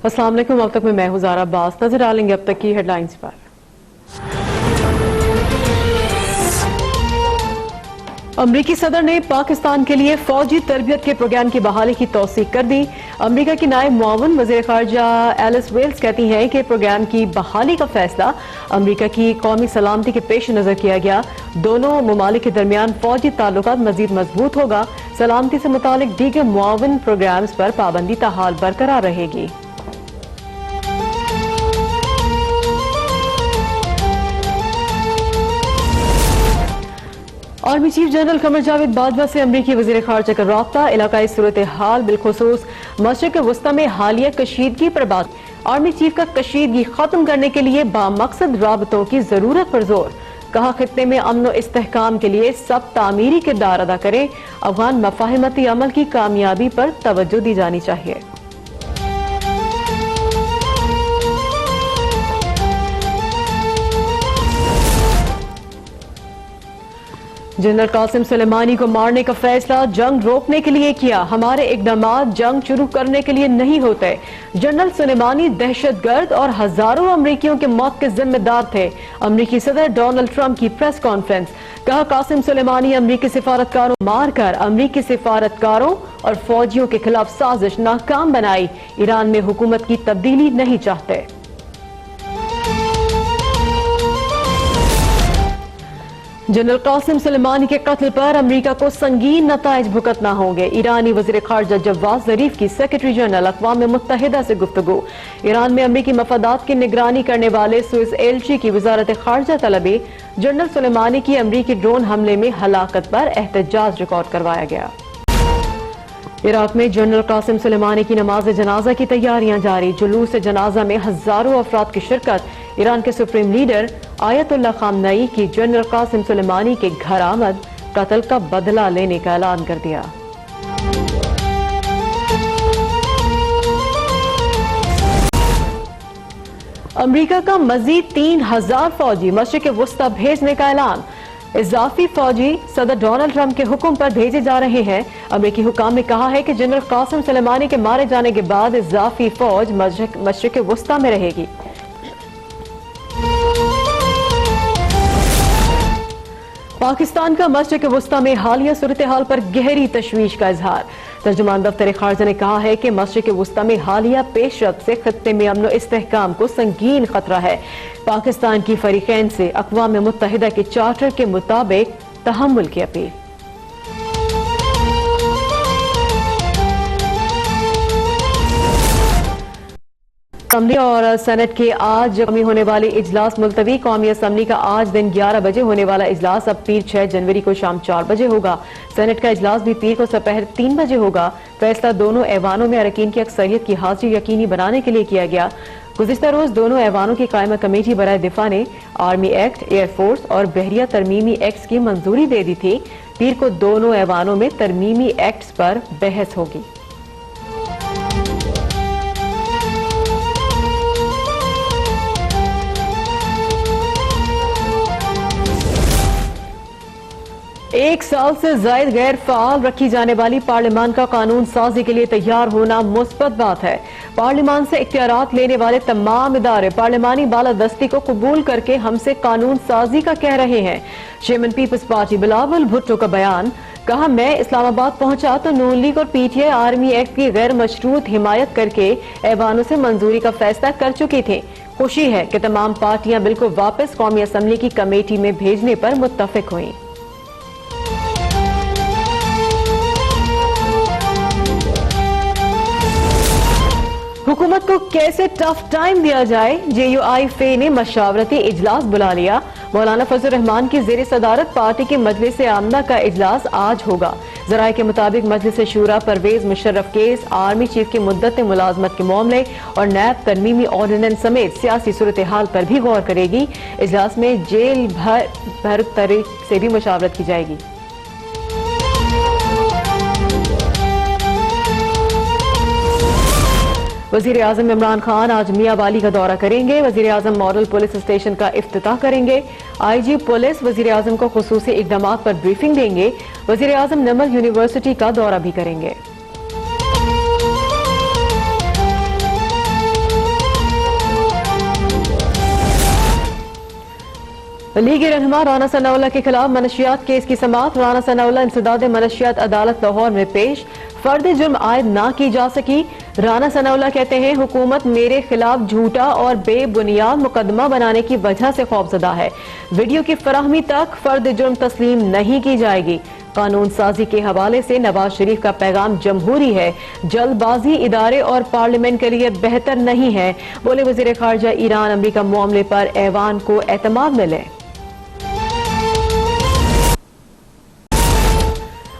अस्सलाम वालेकुम। अब तक मैं हूं ज़ारा अब्बास। नजर डालेंगे अब तक की हेडलाइंस पर। अमरीकी सदर ने पाकिस्तान के लिए फौजी तरबियत के प्रोग्राम की बहाली की तौसीक कर दी। अमरीका की नायब मुआवन वज़ीर ख़ारजा एलिस वेल्स कहती हैं कि प्रोग्राम की बहाली का फैसला अमरीका की कौमी सलामती के पेश नज़र किया गया। दोनों ममालिक के दरमियान फौजी ताल्लुकात मजीद मजबूत होगा। सलामती से मुतालिक दीगर मुआवन प्रोग्राम्स पर पाबंदी ताहाल बरकरार रहेगी। Army chief general Qamar Javed Bajwa से अमरीकी वज़ीर ख़ारजा का राब्ता। इलाकाई सूरत हाल बिलखुसूस मशरिक़ वस्ता में हालिया कशीदगी पर बात। आर्मी चीफ का कशीदगी खत्म करने के लिए बामकसद राबतों की जरूरत पर जोर। कहा खित्ते में अमन और इस्तेहकाम के लिए सब तामीरी किरदार अदा करें। अफगान मफाहिमती अमल की कामयाबी पर तवज्जो दी जानी चाहिए। जनरल कासिम सुलेमानी को मारने का फैसला जंग रोकने के लिए किया। हमारे इकदाम जंग शुरू करने के लिए नहीं होते। जनरल सुलेमानी दहशतगर्द और हजारों अमरीकियों के मौत के जिम्मेदार थे। अमरीकी सदर डोनाल्ड ट्रंप की प्रेस कॉन्फ्रेंस। कहा कासिम सुलेमानी अमरीकी सिफारतकारों मारकर अमरीकी सिफारतकारों और फौजियों के खिलाफ साजिश नाकाम बनाई। ईरान में हुकूमत की तब्दीली नहीं चाहते। जनरल कासिम सुलेमानी के कत्ल पर अमरीका को संगीन नताइज भुगतना होंगे। ईरानी वज़ीर ख़ारजा जवाद ज़रीफ की सेक्रेटरी जनरल अक़वाम मुत्तहिदा से गुफ्तगू। ईरान में अमरीकी मफादात की निगरानी करने वाले स्विस एलची की वज़ारत ख़ारजा तलबी। जनरल सुलेमानी की अमरीकी ड्रोन हमले में हलाकत पर एहतजाज रिकॉर्ड करवाया गया। इराक में जनरल कासिम सुलेमानी की नमाज जनाजा की तैयारियां जारी। जुलूस जनाजा में हजारों अफराद की शिरकत। ईरान के सुप्रीम लीडर आयतुल्लाह खामनई की जनरल कासिम सुलेमानी के घर आमद। कत्ल का बदला लेने का ऐलान कर दिया। अमरीका का मजीद 3000 फौजी मशरिक़ वस्ता भेजने का ऐलान। इजाफी फौजी सदर डोनाल्ड ट्रंप के हुक्म पर भेजे जा रहे हैं। अमरीकी हुकाम ने कहा है कि जनरल कासिम सुलेमानी के मारे जाने के बाद इजाफी फौज मशरिक़ वस्ता में रहेगी। पाकिस्तान का मशरिक़ वस्ता में हालिया सूरत हाल पर गहरी तशवीश का इजहार। तर्जुमान दफ्तर खारजा ने कहा है कि मशरिक़ वस्ता में हालिया पेशरफ्त से खत्ते में अमन इस्तेहकाम को संगीन खतरा है। पाकिस्तान की फरीकैन से अक़वाम मुत्तहिदा के चार्टर के मुताबिक तहम्मुल की अपील। असम्बली और सेनेट के आज कौमी होने वाली इजलास मुलतवी। कौमी असम्बली का आज दिन 11 बजे होने वाला इजलास अब पीर 6 जनवरी को शाम 4 बजे होगा। सेनेट का इजलास भी पीर को दोपहर 3 बजे होगा। फैसला दोनों ऐवानों में अरकान की अक्सरियत की हाजिरी यकीनी बनाने के लिए किया गया। गुज़िश्ता रोज दोनों ऐवानों की कायमा कमेटी बराए दिफा ने आर्मी एक्ट, एयरफोर्स और बहरिया तरमीमी एक्ट की मंजूरी दे दी थी। पीर को दोनों ऐवानों में तरमीमी एक्ट पर बहस होगी। एक साल से ज्यादा गैर फाल रखी जाने वाली पार्लियामान का कानून साजी के लिए तैयार होना मुस्बत बात है। पार्लियामान से इख्तियारात लेने वाले तमाम इदारे पार्लियामानी बालादस्ती को कबूल करके हमसे कानून साजी का कह रहे हैं। चेयरमैन पीपल्स पार्टी बिलावल भुट्टो का बयान। कहा मैं इस्लामाबाद पहुंचा तो नून लीग और पीटीआई आर्मी एक्ट की गैर मशरूत हिमायत करके ऐवानों से मंजूरी का फैसला कर चुकी थी। खुशी है कि तमाम पार्टियां बिल को वापस कौमी असम्बली की कमेटी में भेजने पर मुत्तफिक हुई। हुकूमत को कैसे टफ टाइम दिया जाए, JUI फे ने मशावरती इजलास बुला लिया। मौलाना फजल रहमान की जेर सदारत पार्टी के मजलिस आमना का इजलास आज होगा। जराये के मुताबिक Majlis Shura Pervez Musharraf case, army chief की मुद्दत मुलाजमत के मामले और नैब तरमीमी ऑर्डिनेंस समेत सियासी सूरत हाल पर भी गौर करेगी। इजलास में जेल भर तरीक से भी मुशावरत की जाएगी। वज़ीर आज़म इमरान खान आज मियां वाली का दौरा करेंगे। वज़ीर आज़म मॉडल पुलिस स्टेशन का इफ्तिताह करेंगे। IG पुलिस वज़ीर आज़म को खुसूसी इक़दामात पर ब्रीफिंग देंगे। वज़ीर आज़म नमल यूनिवर्सिटी का दौरा भी करेंगे। लीग रहनुमा राना सनाउल्लाह के खिलाफ मनशियात केस की समाअत। राना सनाउल्लाह इंसदाद मनशियात अदालत लाहौर में पेश। फर्द जुर्म आयद ना की जा सकी। राना सनाउल्लाह कहते हैं हुकूमत मेरे खिलाफ झूठा और बेबुनियाद मुकदमा बनाने की वजह से खौफजदा है। वीडियो की फराहमी तक फर्द जुर्म तस्लीम नहीं की जाएगी। कानून साजी के हवाले से नवाज शरीफ का पैगाम जमहूरी है, जल्दबाजी इदारे और पार्लियामेंट के लिए बेहतर नहीं है। बोले वजीर खारजा ईरान अमरीका मामले पर ऐवान को एतमाद मिले।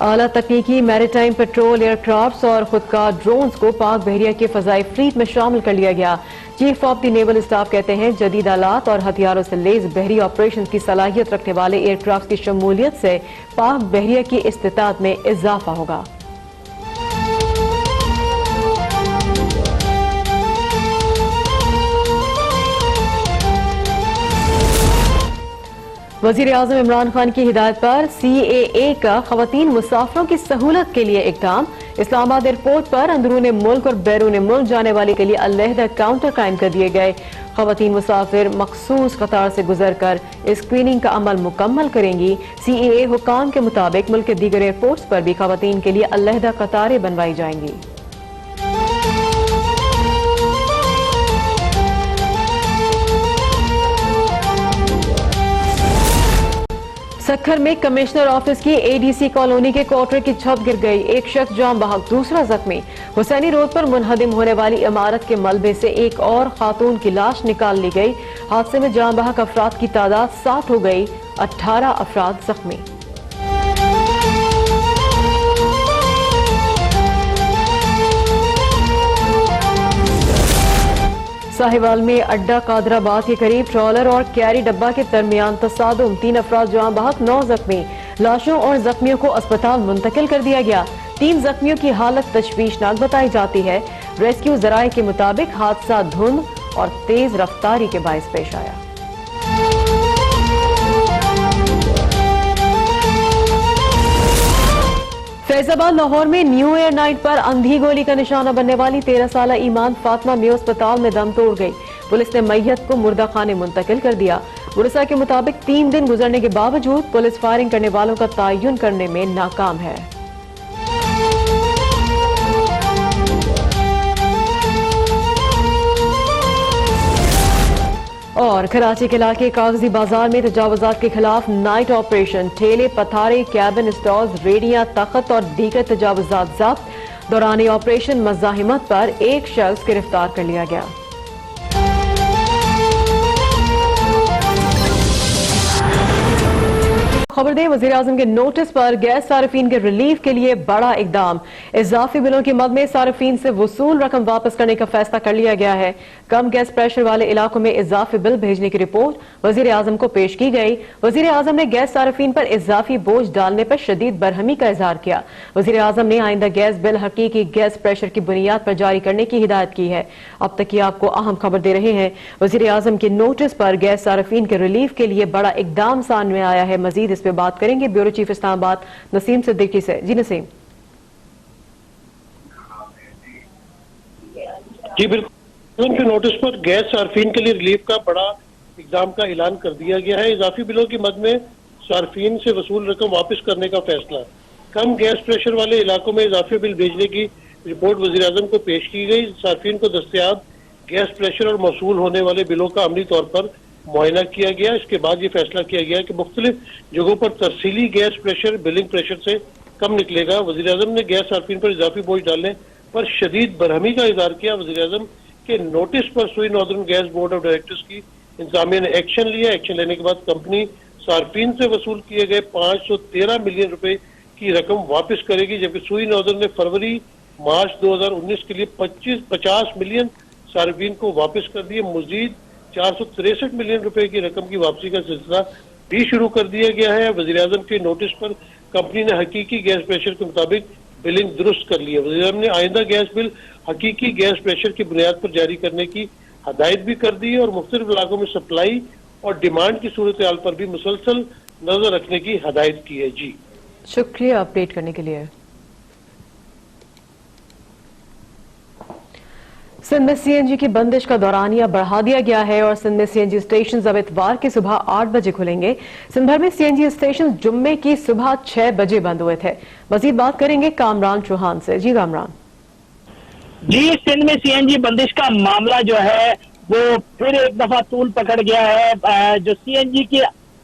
आला तकनीकी मैरीटाइम पेट्रोल एयरक्राफ्ट और खुदकार ड्रोन्स को पाक बहरिया के फजाई फ्लीट में शामिल कर लिया गया। Chief of the naval staff कहते हैं जदीद आलात और हथियारों से लेस बहरी ऑपरेशन की सलाहियत रखने वाले एयरक्राफ्ट की शमूलियत से पाक बहरिया की इस्तिताअत में इजाफा होगा। वजीर आजम इमरान खान की हिदायत पर CAA का खवातीन मुसाफिरों की सहूलत के लिए इक़दाम। इस्लामाबाद एयरपोर्ट पर अंदरून मुल्क और बैरून मुल्क जाने वाले के लिए अलहदा काउंटर कायम कर दिए गए। खवातीन मुसाफिर मखसूस कतार से गुजर कर स्क्रीनिंग का अमल मुकम्मल करेंगी। CAA हुकाम के मुताबिक मुल्क के दीगर एयरपोर्ट्स पर भी खवातीन के लिए अलहदा कतारें बनवाई जाएंगी। सक्खर में कमिश्नर ऑफिस की ADC कॉलोनी के क्वार्टर की छत गिर गई। एक शख्स जाम बहक, दूसरा जख्मी। हुसैनी रोड पर मुनहदिम होने वाली इमारत के मलबे से एक और खातून की लाश निकाल ली गई। हादसे में जाम बहक अफराद की तादाद 60 हो गई, 18 अफराद जख्मी। साहिवाल में अड्डा कादराबाद के करीब ट्रॉलर और कैरी डब्बा के दरमियान तसादुम, 3 अफराद जाम बहक, 9 जख्मी। लाशों और जख्मियों को अस्पताल मुंतकिल कर दिया गया। 3 जख्मियों की हालत तशवीशनाक बताई जाती है। रेस्क्यू जराये के मुताबिक हादसा धुंध और तेज रफ्तारी के बायस पेश आया। फैजाबाद लाहौर में न्यू ईयर नाइट पर अंधी गोली का निशाना बनने वाली 13 साला ईमान फातिमा मियो अस्पताल में दम तोड़ गई। पुलिस ने मैयत को मुर्दा खाने मुंतकिल कर दिया। पुलिस के मुताबिक 3 दिन गुजरने के बावजूद पुलिस फायरिंग करने वालों का तयन करने में नाकाम है। और कराची के इलाके कागजी बाजार में तजावुजात के खिलाफ नाइट ऑपरेशन। ठेले, पथारे, कैबिन स्टॉल्स, रेडियां, तख्त और दीगर तजावुजात जब्त। दौरान ऑपरेशन मज़ाहिमत पर एक शख्स गिरफ्तार कर लिया गया। खबर दें, वज़ीर आज़म के नोटिस पर गैस सार्फिन के रिलीफ के लिए बड़ा इकदाम। इजाफी बिलों की मद में सार्फिन से वसूल रकम वापस करने का फैसला कर लिया गया है। कम गैस प्रेशर वाले इलाकों में इजाफी बिल भेजने की रिपोर्ट वज़ीर आज़म को पेश की गई। वज़ीर आज़म ने गैस सार्फिन पर इजाफी बोझ डालने पर शदीद बरहमी का इजहार किया। वज़ीर आज़म ने आइंदा गैस बिल हकीकी गैस प्रेशर की बुनियाद पर जारी करने की हिदायत की है। अब तक की आपको अहम खबर दे रहे हैं। वज़ीर आज़म के नोटिस पर गैस सार्फिन के रिलीफ के लिए बड़ा इकदाम सामने आया है। मजीद इस पे बात करेंगे ब्यूरो चीफ इस्लामाबाद नसीम सिद्दीकी से। जी नसीम। जी बिल्कुल, उनके नोटिस पर गैस सार्फिन के लिए रिलीफ का बड़ा इकदाम का ऐलान कर दिया गया है। इजाफी बिलों की मद में सार्फिन से वसूल रकम वापस करने का फैसला। कम गैस प्रेशर वाले इलाकों में इजाफी बिल भेजने की रिपोर्ट वज़ीर आज़म को पेश की गई। सार्फिन को दस्तयाब गैस प्रेशर और मौसूल होने वाले बिलों का अमली तौर पर मुआयना किया गया। इसके बाद ये फैसला किया गया कि मुख्तलिफ जगहों पर तरसीली गैस प्रेशर बिलिंग प्रेशर से कम निकलेगा। वज़ीर आज़म ने गैस सार्फिन पर इजाफी बोझ डालने पर शदीद बरहमी का इजहार किया। वज़ीर आज़म के नोटिस पर सुई northern gas board of directors की इंतजामिया ने एक्शन लिया। एक्शन लेने के बाद कंपनी सार्फिन से वसूल किए गए 513 मिलियन रुपए की रकम वापस करेगी, जबकि सुई नॉर्दर्न ने फरवरी मार्च 2019 के लिए 50 मिलियन सार्फिन को वापस कर दिए। मजीद 463 मिलियन रुपए की रकम की वापसी का सिलसिला भी शुरू कर दिया गया है। वज़ीर आज़म के नोटिस पर कंपनी ने हकीकी गैस प्रेशर के मुताबिक बिलिंग दुरुस्त कर ली है। वज़ीर आज़म ने आइंदा गैस बिल हकीकी गैस प्रेशर की बुनियाद पर जारी करने की हदायत भी कर दी है और मुख्तलिफ इलाकों में सप्लाई और डिमांड की सूरत हाल पर भी मुसलसल नजर रखने की हदायत की है। जी शुक्रिया अपडेट करने के लिए। सिंध में सीएनजी की बंदिश का दौरानिया बढ़ा दिया गया है और सिंध में सीएनजी स्टेशन अब इतवार की सुबह 8 बजे खुलेंगे। सिंध भर में सीएनजी स्टेशन जुम्मे की सुबह 6 बजे बंद हुए थे। मजीद बात करेंगे कामरान चौहान से। जी कामरान। जी, सिंध में सीएनजी बंदिश का मामला जो है वो फिर एक दफा तूल पकड़ गया है। जो सीएनजी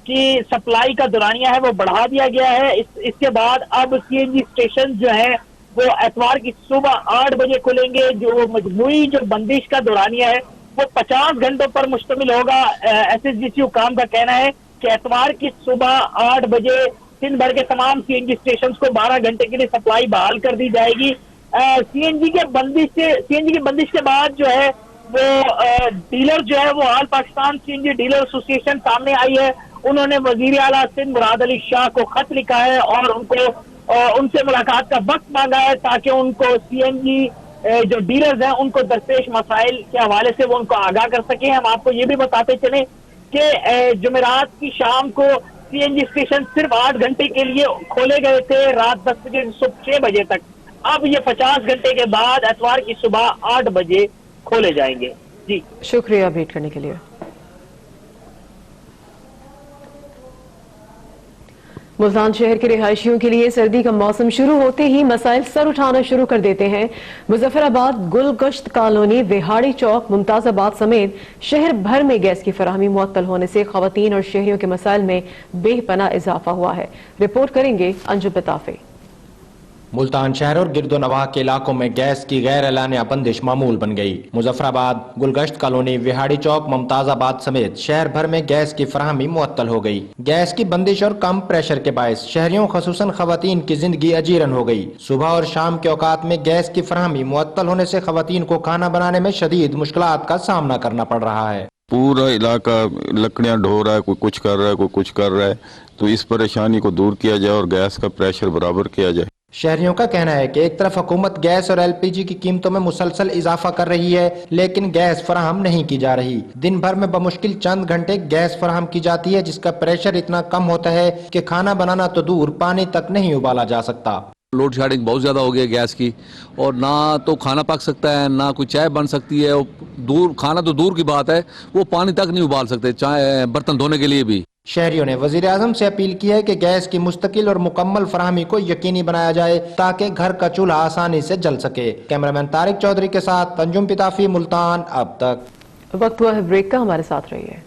की सप्लाई का दौरानिया है वो बढ़ा दिया गया है। इसके बाद अब सीएनजी स्टेशन जो है वो एतवार की सुबह 8 बजे खुलेंगे। जो मजमूई जो बंदिश का दौरानिया है वो 50 घंटों पर मुश्तमिल होगा। एसएसडीसी हुकाम का कहना है कि एतवार की सुबह 8 बजे सिंध भर के तमाम सीएनजी स्टेशन को 12 घंटे के लिए सप्लाई बहाल कर दी जाएगी। सीएनजी की बंदिश के बाद जो है वो डीलर जो है वो all Pakistan CNG dealer association सामने आई है। उन्होंने वजीर आला सिंध मुराद अली शाह को खत लिखा है और उनसे मुलाकात का वक्त मांगा है ताकि उनको सीएनजी जो डीलर्स हैं उनको दरपेश मसाइल के हवाले से वो उनको आगाह कर सके। हम आपको ये भी बताते चले कि जुमेरात की शाम को सीएनजी स्टेशन सिर्फ 8 घंटे के लिए खोले गए थे, रात 10 बजे से सुबह 6 बजे तक। अब ये 50 घंटे के बाद एतवार की सुबह 8 बजे खोले जाएंगे। जी शुक्रिया भेंट करने के लिए। मुल्तान शहर के रिहायशियों के लिए सर्दी का मौसम शुरू होते ही मसाइल सर उठाना शुरू कर देते हैं। मुजफ्फराबाद, गुलगश्त कॉलोनी, विहाड़ी चौक, मुमताजाबाद समेत शहर भर में गैस की फराहमी मुअत्तल होने से खवातीन और शहरियों के मसाइल में बेपना इजाफा हुआ है। रिपोर्ट करेंगे अंजुम बताफे। मुल्तान शहर और गिरदो नवाह के इलाकों में गैस की गैर एलानिया बंदिश मामूल बन गई। मुजफ्फराबाद, गुलगश्त कॉलोनी, विहाड़ी चौक, मुमताजाबाद समेत शहर भर में गैस की फराहमी मुअत्तल हो गई। गैस की बंदिश और कम प्रेशर के बायस शहरियों खसूसन खवातीन की जिंदगी अजीरन हो गई। सुबह और शाम के औकात में गैस की फराहमी मुअत्तल होने से खवातीन को खाना बनाने में शदीद मुश्किलात का सामना करना पड़ रहा है। पूरा इलाका लकड़ियां ढो रहा है, कोई कुछ कर रहा है, कोई कुछ कर रहा है। तो इस परेशानी को दूर किया जाए और गैस का प्रेशर बराबर किया जाए। शहरियों का कहना है कि एक तरफ हुकूमत गैस और एलपीजी की कीमतों में मुसलसल इजाफा कर रही है, लेकिन गैस फराहम नहीं की जा रही। दिन भर में बमुश्किल चंद घंटे गैस फराहम की जाती है, जिसका प्रेशर इतना कम होता है कि खाना बनाना तो दूर, पानी तक नहीं उबाला जा सकता। लोड शेडिंग बहुत ज़्यादा हो गई है गैस की, और ना तो खाना पक सकता है, ना कोई चाय बन सकती है। खाना तो दूर की बात है, वो पानी तक नहीं उबाल सकते, चाय बर्तन धोने के लिए भी। शहरियों ने वजीर आजम से अपील की है कि गैस की मुस्तकिल और मुकम्मल फराहमी को यकीनी बनाया जाए ताकि घर का चूल्हा आसानी से जल सके। कैमरामैन तारिक चौधरी के साथ अंजुम पिताफी, मुल्तान। अब तक वक्त हुआ है ब्रेक का, हमारे साथ रहिए।